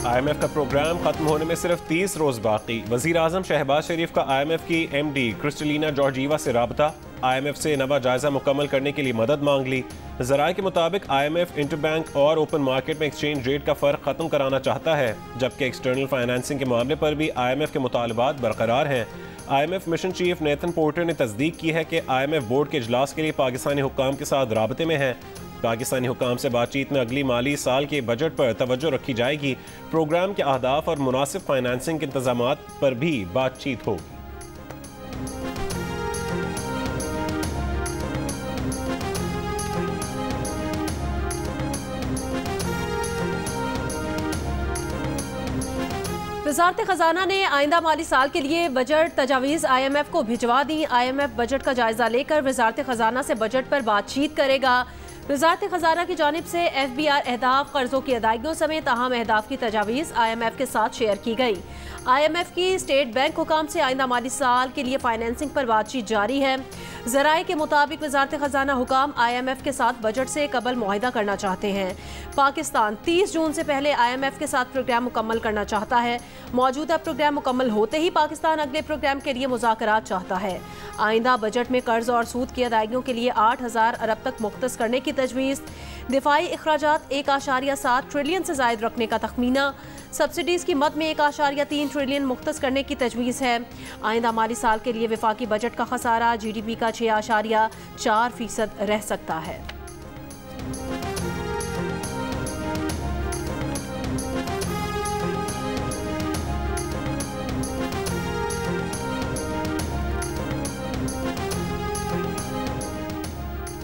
IMF का programme खत्म होने में सिर्फ 30 रोज बाकी। वजीर आजम शहबाज शरीफ का IMF की MD क्रिस्टलिना जॉर्जीवा से राबता। IMF से नवा जायजा मुकम्मल करने के लिए मदद मांग ली। जराए के मुताबिक IMF इंटरबैंक और ओपन मार्केट में एक्सचेंज रेट का फर्क खत्म कराना चाहता है, जबकि एक्सटर्नल फाइनेंसिंग के मामले पर भी IMF के मुतालबात बरकरार हैं। IMF mission chief Nathan porter ने तस्दीक की है कि IMF बोर्ड के इजलास के लिए पाकिस्तानी हुक्काम के साथ राबते में है। पाकिस्तानी हुक्काम से बातचीत में अगली माली साल के बजट पर तवज्जो रखी जाएगी। प्रोग्राम के अहदाफ और मुनासिब फाइनेंसिंग के इंतजामात पर भी बातचीत होगी। वज़ारत ख़जाना ने आइंदा माली साल के लिए बजट तजावीज़ IMF को भिजवा दी। IMF बजट का जायजा लेकर वज़ारत ख़जाना से बजट पर बातचीत करेगा। वज़ारत ख़जाना की जानिब से FBR अहदाफ, कर्जों की अदायगियों समेत अहम अहदाफ की तजावीज़ IMF के साथ शेयर की गई। IMF की स्टेट बैंक हुकाम से आइंदा माली साल के लिए फाइनेंसिंग पर बातचीत जारी है। ज़राए के मुताबिक वज़ारत ख़जाना हुकाम IMF के साथ बजट से कबल मुआहिदा करना चाहते हैं। पाकिस्तान 30 जून से पहले IMF के साथ प्रोग्राम मुकम्मल करना चाहता है। मौजूदा प्रोग्राम मुकम्मल होते ही पाकिस्तान अगले प्रोग्राम के लिए मुज़ाकरात चाहता है। आइंदा बजट में कर्ज और सूद की अदायगियों के लिए 8,000 अरब तक मुख्तस करने की तजवीज़। दिफाई अखराजात 1.7 ट्रिलियन से ज़ायद रखने का तखमीना। सब्सिडीज़ की मद में 1.3 ट्रिलियन मुख्तस करने की तजवीज़ है। आइंदा माली साल के लिए वफाकी बजट का खसारा GDP का 6.4% रह सकता है।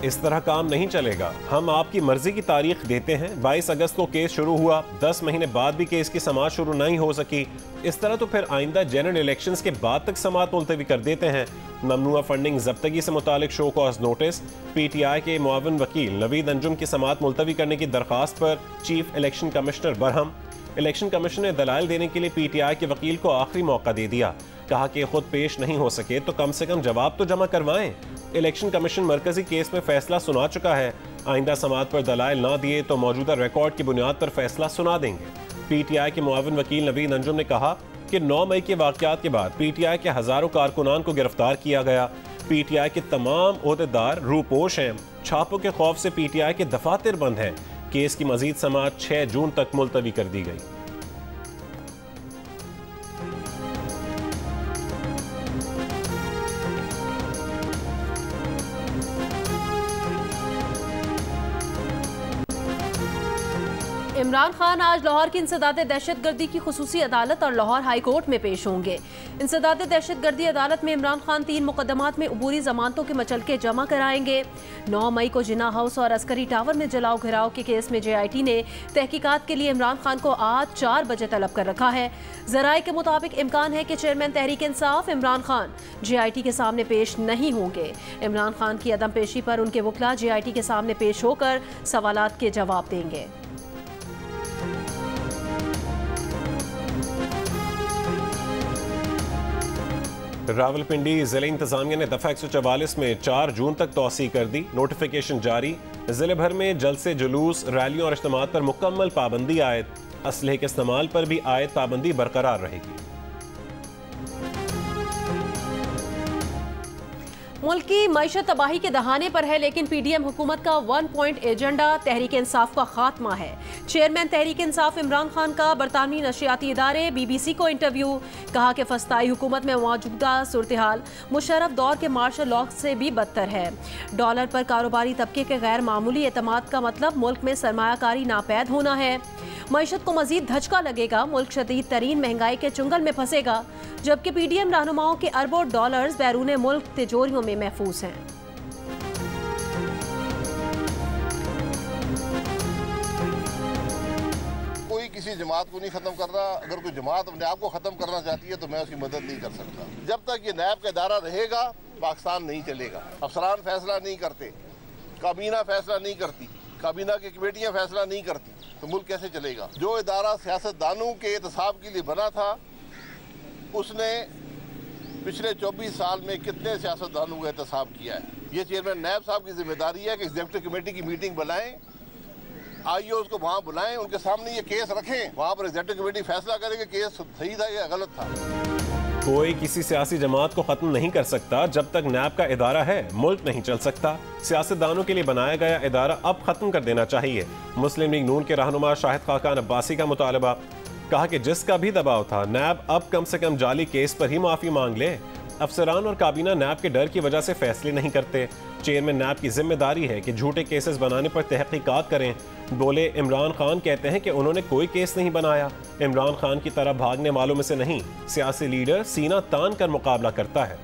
इस तरह काम नहीं चलेगा। हम आपकी मर्जी की तारीख देते हैं। 22 अगस्त को केस शुरू हुआ, 10 महीने बाद भी केस की समाअत शुरू नहीं हो सकी। इस तरह तो फिर आइंदा जनरल इलेक्शंस के बाद तक समाअत मुलतवी कर देते हैं। ममनुआ फंडिंग जब्तगी से मुतालिक शो कॉज नोटिस। PTI के मुआविन वकील नवीद अंजुम की समाअत मुलतवी करने की दरख्वास्त पर chief election commissioner Barham. Election commission ने दलाइल देने के लिए PTI के वकील को आखिरी मौका दे दिया। कहा कि खुद पेश नहीं हो सके तो कम से कम जवाब तो जमा करवाएं। इलेक्शन कमीशन मरकजी केस में फैसला सुना चुका है। आइंदा समाअत पर दलाइल ना दिए तो मौजूदा रिकॉर्ड की बुनियाद पर फैसला सुना देंगे। PTI के मुआविन वकील नवीद अंजुम ने कहा कि 9 मई के वाक़यात के बाद PTI के हज़ारों कारकुनान को गिरफ्तार किया गया। PTI के तमाम ओहदेदार रूपोश हैं। छापों के खौफ से PTI के दफातर बंद हैं। केस की मजीद समाअत 6 जून तक मुलतवी कर दी गई। इमरान खान आज लाहौर की इंसदाद दहशतगर्दी की खुसूसी अदालत और लाहौर हाई कोर्ट में पेश होंगे। इंसदाद दहशतगर्दी अदालत में इमरान खान 3 मुकदमात में अबूरी जमानतों के मचलके जमा कराएंगे। 9 मई को जिन्ना हाउस और अस्करी टावर में जलाओ घिराव के केस में JIT ने तहकीकात के लिए इमरान खान को आज 4 बजे तलब कर रखा है। जराए के मुताबिक इम्कान है कि चेयरमैन तहरीक इंसाफ इमरान खान JIT के सामने पेश नहीं होंगे। इमरान खान की अदम पेशी पर उनके वकला JIT के सामने पेश होकर सवालात के जवाब देंगे। रावलपिंडी जिले इंतजामिया ने दफा 144 में 4 जून तक तौसी कर दी। नोटिफिकेशन जारी। जिले भर में जलसे, जुलूस, रैलियों और इज्तिमात पर मुकम्मल पाबंदी आयद। असलहे के इस्तेमाल पर भी आयद पाबंदी बरकरार रहेगी। मुल्क की मईशत तबाही के दहाने पर है, लेकिन PDM हुकूमत का 1 पॉइंट एजेंडा तहरीक इंसाफ का खात्मा है। चेयरमैन तहरीक इंसाफ इमरान खान का बरतानवी नशियाती इदारे BBC को इंटरव्यू। कहा कि फस्ताई हुकूमत में मौजूदा सूरत हाल मुशर्रफ दौर के मार्शल लॉ से भी बदतर है। डॉलर पर कारोबारी तबके के गैर मामूली एतमाद का मतलब मुल्क में सरमायाकारी नापैद होना है। मईशत को मजीद धचका लगेगा। मुल्क शदीद तरीन महंगाई के चुंगल में फंसेगा, जबकि PDM रहनुमाओं के अरबों डॉलर्स बैरून मुल्क तिजोरियों में महफूज हैं। कोई किसी जमात को नहीं खत्म कर रहा। अगर कोई जमात अपने आप को खत्म करना चाहती है तो मैं उसकी मदद नहीं कर सकता। जब तक ये नैब का इदारा रहेगा पाकिस्तान नहीं चलेगा। अफसरान फैसला नहीं करते, काबीना फैसला नहीं करती, काबीना की कमेटियां फैसला नहीं करती, तो मुल्क कैसे चलेगा। जो इदारा सियासतदानों के एहतसाब के लिए बना था, उसने पिछले 24 साल में कितने सियासतदानों का एहतसाब किया है। ये चेयरमैन नैब साहब की जिम्मेदारी है कि एग्जीक्यूटिव कमेटी की मीटिंग बुलाएं आईओ उसको वहाँ बुलाएं, उनके सामने ये केस रखें, वहाँ पर एग्जीक्यूटिव कमेटी फैसला करेगी केस सही था या गलत था। कोई किसी सियासी जमात को खत्म नहीं कर सकता। जब तक नैब का इदारा है मुल्क नहीं चल सकता। सियासतदानों के लिए बनाया गया इदारा अब खत्म कर देना चाहिए। मुस्लिम लीग नून के रहनुमा शाहिद खाकान अब्बासी का मुतालबा। कहा कि जिसका भी दबाव था नैब अब कम से कम जाली केस पर ही माफी मांग ले। अफसरान और काबीना नैब के डर की वजह से फैसले नहीं करते। चेयरमैन नैब की जिम्मेदारी है कि झूठे केसेस बनाने पर तहकीकात करें। बोले इमरान खान कहते हैं कि उन्होंने कोई केस नहीं बनाया। इमरान खान की तरह भागने वालों में से नहीं, सियासी लीडर सीना तान कर मुकाबला करता है।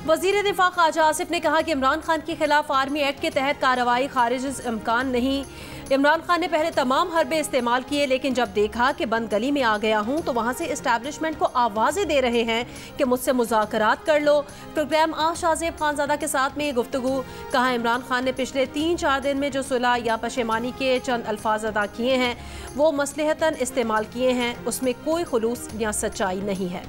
वजीर दिफा ख्वाजा आसिफ ने कहा कि इमरान खान के खिलाफ आर्मी एक्ट के तहत कार्रवाई खारिज इम्कान नहीं। इमरान खान ने पहले तमाम हरबे इस्तेमाल किए, लेकिन जब देखा कि बंद गली में आ गया हूं तो वहां से इस्टेब्लिशमेंट को आवाजें दे रहे हैं कि मुझसे मुज़ाकरात कर लो। प्रोग्राम शाहजेब खानजादा के साथ में गुफ्तगू। कहा इमरान खान ने पिछले 3-4 दिन में जो सुलह या पशेमानी के चंद अल्फाज अदा किए हैं वो मसलहतन इस्तेमाल किए हैं, उसमें कोई खुलूस या सच्चाई नहीं है।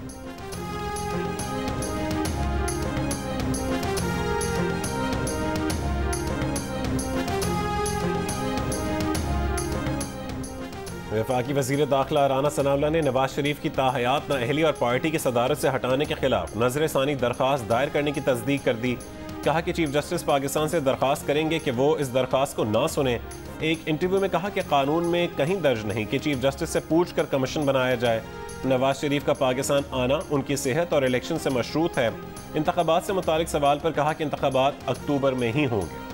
वफाकी वज़ीर दाखिला राना सनाउल्लाह ने नवाज शरीफ की ताहयात नाअहली और पार्टी की सदारत से हटाने के खिलाफ नजर सानी दरख्वास्त दायर करने की तस्दीक कर दी। कहा कि चीफ जस्टिस पाकिस्तान से दरख्वास्त करेंगे कि वो इस दरख्वास्त को ना सुने। एक इंटरव्यू में कहा कि कानून में कहीं दर्ज नहीं कि चीफ जस्टिस से पूछ कर कमीशन बनाया जाए। नवाज शरीफ का पाकिस्तान आना उनकी सेहत और इलेक्शन से मशरूत है। इंतखाबात से मुतालिक सवाल पर कहा कि इंतखाबात अक्टूबर में ही होंगे।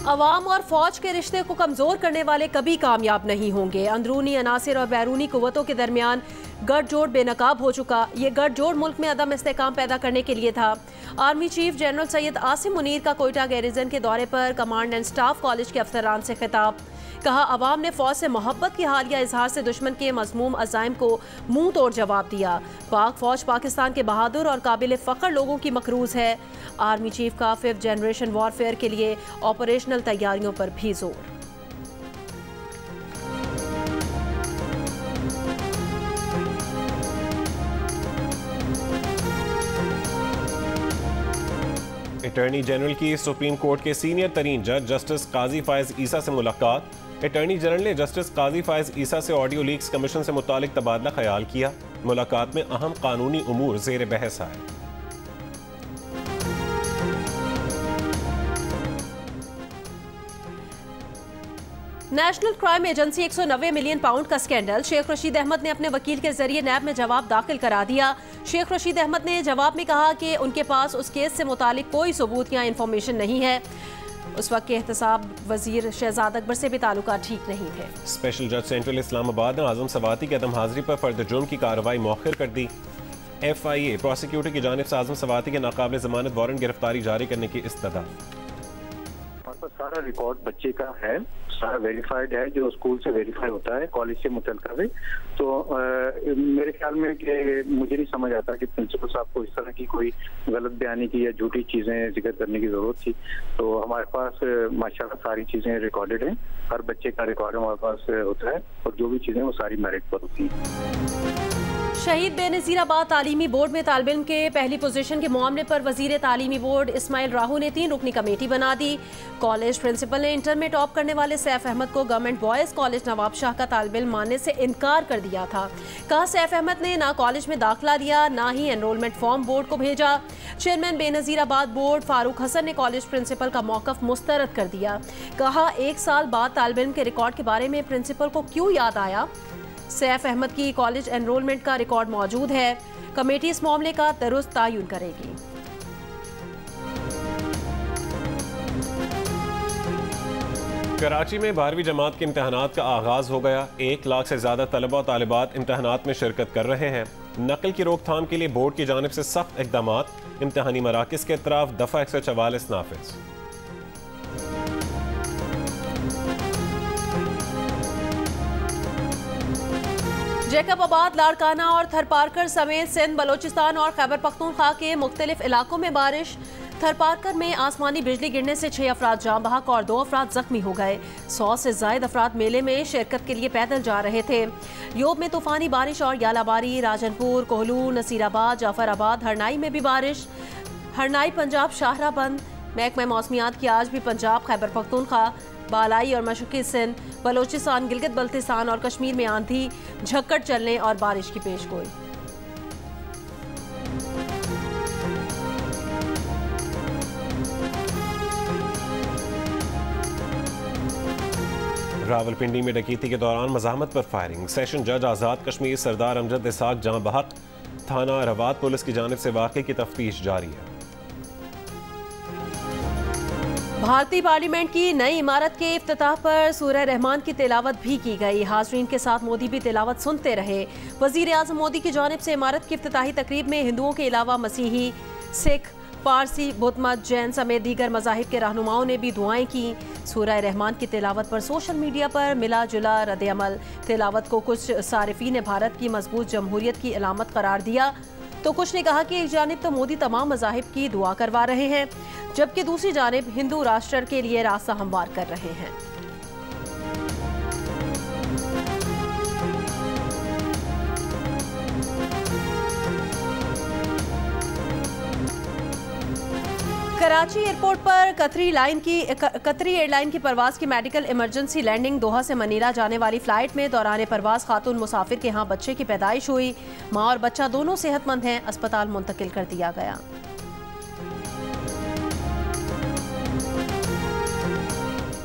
अवाम और फौज के रिश्ते को कमजोर करने वाले कभी कामयाब नहीं होंगे। अंदरूनी अनासिर और बैरूनी कुव्वतों के दरमियान गठजोड़ बेनकाब हो चुका। ये गठजोड़ मुल्क में अदम इस्तेहकाम पैदा करने के लिए था। Army chief general Syed Asim Munir का कोयटा गैरिजन के दौरे पर कमांड एंड स्टाफ कॉलेज के अफसरान से खिताब। कहा अवाम ने फौज से मोहब्बत की हालिया इजहार से दुश्मन के मजमूम अज़ाइम को मुंह तोड़ जवाब दिया। पाक फौज पाकिस्तान के बहादुर और काबिल फ़ख्र लोगों की मकरूज है। आर्मी चीफ का 5th जनरेशन वॉरफेयर के लिए ऑपरेशनल तैयारियों पर भी जोर। अटॉर्नी जनरल की सुप्रीम कोर्ट के सीनियर तरीन जज जस्टिस काजी फायज ईसा से मुलाकात। अटॉर्नी जनरल ने जस्टिस काजी फायज ईसा से ऑडियो लीक्स कमीशन से मुतालिक तबादला ख्याल किया। मुलाकात में अहम कानूनी उमूर जेर बहस आए। National crime agency 190 million pound का स्कैंडल। शेख रशीद अहमद ने अपने वकील के जरिए नैब में जवाब दाखिल करा दिया। शेख रशीद अहमद ने जवाब में कहा कि उनके पास उस केस से मुतालिक कोई सबूत या इंफॉर्मेशन नहीं है। उस वक्त के एहतसाब वजीर शहजाद अकबर से भी ताल्लुकात ठीक नहीं थे। स्पेशल जज सेंट्रल इस्लामाबाद ने आजम सवाती की अदम हाजिरी पर फर्द जुर्म की कार्रवाई मौखिर कर दी। FIA प्रोसिक्यूटर की जानिब से आजम सवाती के नाकाबिल जमानत वारंट गिरफ्तारी जारी करने की इस्तदा। हमारे पास सारा रिकॉर्ड बच्चे का है, सारा वेरीफाइड है, जो स्कूल से वेरीफाई होता है कॉलेज से मुतल्लिका है। तो मेरे ख्याल में कि मुझे नहीं समझ आता कि प्रिंसिपल साहब को इस तरह की कोई गलत बयानी की या झूठी चीजें जिक्र करने की जरूरत थी। तो हमारे पास माशाल्लाह सारी चीजें रिकॉर्डेड हैं, हर बच्चे का रिकॉर्ड हमारे पास होता है और जो भी चीजें वो सारी मेरिट पर होती हैं। शहीद बेनज़ीराबाद तालीमी बोर्ड में तालिब इल्म के पहली पोजीशन के मामले पर वजीर तालीमी बोर्ड इस्माइल राहू ने 3 रुकनी कमेटी बना दी। कॉलेज प्रिंसिपल ने इंटर में टॉप करने वाले सैफ अहमद को government boys college Nawab Shah का तालिब इल्म मानने से इनकार कर दिया था। कहा सैफ अहमद ने ना कॉलेज में दाखिला दिया ना ही एनरोलमेंट फॉर्म बोर्ड को भेजा। चेयरमैन बेनज़ीराबाद बोर्ड फारूक हसन ने कॉलेज प्रिंसिपल का मौक़िफ़ मुस्तरद कर दिया। कहा 1 साल बाद तालिब इल्म के रिकॉर्ड के बारे में प्रिंसिपल को क्यों याद आया। सैफ अहमद की कॉलेज एनरोलमेंट का रिकॉर्ड मौजूद है। कमेटी इस मामले का दुरुस्त तायुन करेगी। कराची में 12वीं जमात के इम्तहानात का आगाज हो गया। 1 लाख से ज्यादा तलबा और तालिबात इम्तहानात में शिरकत कर रहे हैं। नकल की रोकथाम के लिए बोर्ड की जानिब से सख्त इक़दामात। इम्तहानी मराकिज के अतराफ दफा 144 नाफिज। जैकबाबाद, लाड़काना और थरपारकर समेत सिंध, बलोचिस्तान और खैबर पख्तूनख्वा के मुख्तलिफ इलाकों में बारिश। थरपारकर में आसमानी बिजली गिरने से 6 अफराद जाँ बहक और 2 अफराद जख्मी हो गए। 100 से ज्यादा अफराद मेले में शिरकत के लिए पैदल जा रहे थे। योब में तूफानी बारिश और यालाबारी, राजनपुर, कोहलू, नसीराबाद, जाफराबाद, हरनाई में भी बारिश। हरनाई पंजाब शाहरा बंद। महकमा मौसमियात की आज भी पंजाब, खैबर पख्तूनख्वा, बालाई और मशरकी सिंध, बलोचिस्तान, गिलगित बल्तिस्तान और कश्मीर में आंधी, झक्कड़ चलने और बारिश की पेशगोई। रावलपिंडी में डकैती के दौरान मज़ाहमत पर फायरिंग। सेशन जज आज़ाद कश्मीर सरदार अमजद इसाक जाँ बहक। थाना रवात पुलिस की जानिब से वाक़े की तफ्तीश जारी है। भारतीय पार्लियामेंट की नई इमारत के इफ्तिताह पर सूरह रहमान की तिलावत भी की गई। हाज़रीन के साथ मोदी भी तिलावत सुनते रहे। वज़ीर आज़म मोदी की जानिब से इमारत की इफ्तिताही तकरीब में हिंदुओं के अलावा मसीही, सिख, पारसी, बुद्ध मत, जैन समेत दीगर मज़ाहिब के रहनुमाओं ने भी दुआएं की। सूरह रहमान की तिलावत पर सोशल मीडिया पर मिला जुला रद्द-ए-अमल। तिलावत को कुछ सारिफीन ने भारत की मजबूत जमहूरियत की अलामत करार दिया, तो कुछ ने कहा कि एक जानिब तो मोदी तमाम मज़ाहिब की दुआ करवा रहे हैं, जबकि दूसरी जानिब हिंदू राष्ट्र के लिए रास्ता हमवार कर रहे हैं। कराची एयरपोर्ट पर कतरी एयरलाइन की परवाज की मेडिकल इमरजेंसी लैंडिंग। दोहा से मनीला जाने वाली फ्लाइट में दौरान परवाज खातून मुसाफिर के यहाँ बच्चे की पैदाइश हुई। माँ और बच्चा दोनों सेहतमंद हैं, अस्पताल मुंतकिल कर दिया गया।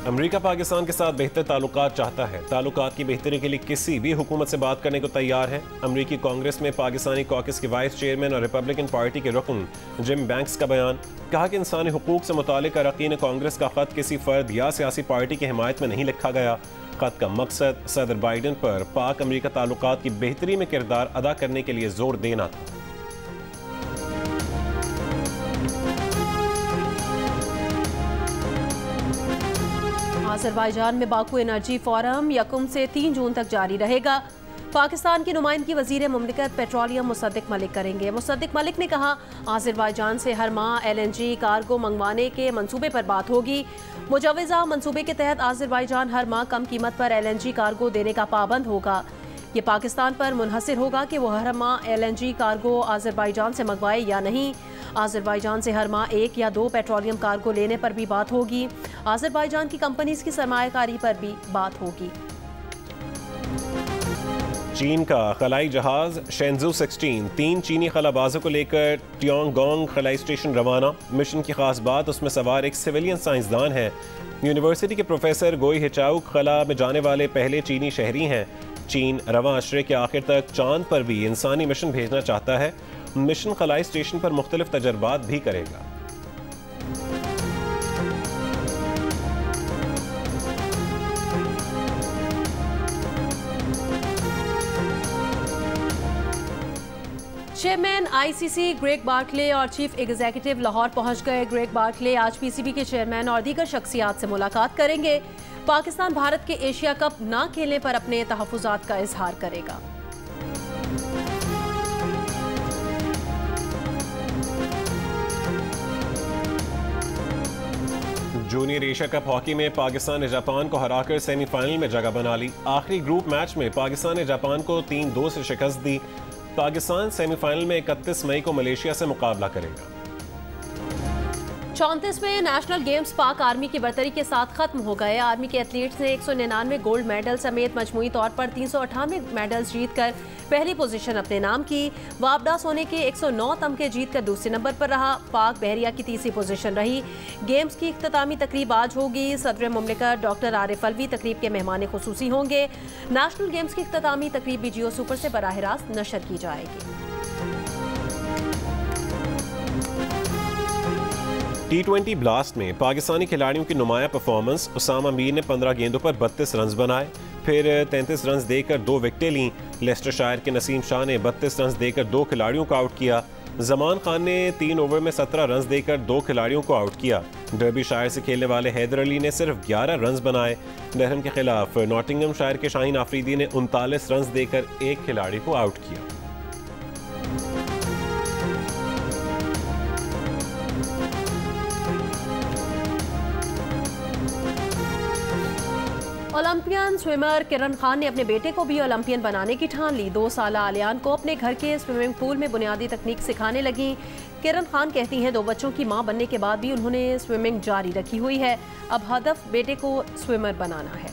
अमेरिका पाकिस्तान के साथ बेहतर ताल्लुकात चाहता है। ताल्लुकात की बेहतरी के लिए किसी भी हुकूमत से बात करने को तैयार है। अमेरिकी कांग्रेस में पाकिस्तानी कॉकस के वाइस चेयरमैन और रिपब्लिकन पार्टी के रुकन जिम बैंक्स का बयान। कहा कि इंसानी हुकूक से मुतालिक अरकान कांग्रेस का खत किसी फर्द या सियासी पार्टी की हिमायत में नहीं लिखा गया। खत का मकसद सदर बाइडन पर पाक अमेरिका ताल्लुकात की बेहतरी में किरदार अदा करने के लिए जोर देना था। अज़रबैजान में बाकू एनर्जी फोरम 1 से 3 जून तक जारी रहेगा। पाकिस्तान की नुमाइंदगी वज़ीर मुमलिकत पेट्रोलियम मुसद्दिक मलिक करेंगे। मुसद्दिक मलिक ने कहा, अज़रबैजान से हर माह LNG कार्गो मंगवाने के मंसूबे पर बात होगी। मुजवज़ा मंसूबे के तहत अज़रबैजान हर माह कम कीमत पर LNG कार्गो देने का पाबंद होगा। ये पाकिस्तान पर मुनहसर होगा कि वह हर माह LNG कार्गो अज़रबैजान से मंगवाए या नहीं। अज़रबैजान से हर माह 1 या 2 पेट्रोलियम कार्गो लेने पर भी बात होगी। अज़रबैजान की कंपनीज की सरमायाकारी पर भी बात होगी। चीन का खलाई जहाज शेंजू 16 3 चीनी खलाबाजों को लेकर ट्योंगगोंग खलाई स्टेशन रवाना। मिशन की खास बात, उसमें सवार एक सिविलियन साइंसदान है। यूनिवर्सिटी के प्रोफेसर गोई हिचाउक खला में जाने वाले पहले चीनी शहरी हैं। चीन रवां अशरे के आखिर तक चांद पर भी इंसानी मिशन भेजना चाहता है। मिशन खलाई स्टेशन पर मुख्तलिफ तजर्बात भी करेगा। चेयरमैन ICC ग्रेग बार्कले और चीफ एग्जीक्यूटिव लाहौर पहुंच गए। ग्रेग बार्कले आज PCB के चेयरमैन और दीगर शख्सियात से मुलाकात करेंगे। पाकिस्तान भारत के एशिया कप न खेलने पर अपने तहफ़्फ़ुज़ात का इजहार करेगा। जूनियर एशिया कप हॉकी में पाकिस्तान ने जापान को हराकर सेमीफाइनल में जगह बना ली। आखिरी ग्रुप मैच में पाकिस्तान ने जापान को 3-2 से शिकस्त दी। पाकिस्तान सेमीफाइनल में 31 मई को मलेशिया से मुकाबला करेगा। 34वें नेशनल गेम्स पाक आर्मी की बर्तरी के साथ खत्म हो गए। आर्मी के एथलीट्स ने 199 गोल्ड मेडल समेत मजमूई तौर पर 398 मेडल्स जीतकर पहली पोजीशन अपने नाम की। वापडा सोने के 109 तमगे जीतकर दूसरे नंबर पर रहा। पाक बहरिया की तीसरी पोजीशन रही। गेम्स की इख्तितामी तकरीब आज होगी। सदर मुमलिकत डॉक्टर आरिफ अलवी तकरीब के मेहमान खुसूसी होंगे। नेशनल गेम्स की इख्तितामी तकरीब BGO सुपर से बराह रास्त नशर की जाएगी। T20 ब्लास्ट में पाकिस्तानी खिलाड़ियों की नुमाया परफॉर्मेंस। उसामा मीर ने 15 गेंदों पर 32 रन बनाए, फिर 33 रन देकर 2 विकेटें लीं। लेस्टरशायर के नसीम शाह ने 32 रन देकर 2 खिलाड़ियों को आउट किया। जमान खान ने 3 ओवर में 17 रन देकर 2 खिलाड़ियों को आउट किया। डर्बी शायर से खेलने वाले हैदर अली ने सिर्फ 11 रन बनाए। डहरम के खिलाफ नॉटिंघम शायर के शाहीन आफरीदी ने 39 रन देकर 1 खिलाड़ी को आउट किया। ओलंपियन स्विमर किरण खान ने अपने बेटे को भी ओलंपियन बनाने की ठान ली। 2 साल आलियान को अपने घर के स्विमिंग पूल में बुनियादी तकनीक सिखाने लगी। किरण खान कहती हैं 2 बच्चों की मां बनने के बाद भी उन्होंने स्विमिंग जारी रखी हुई है। अब हदफ बेटे को स्विमर बनाना है।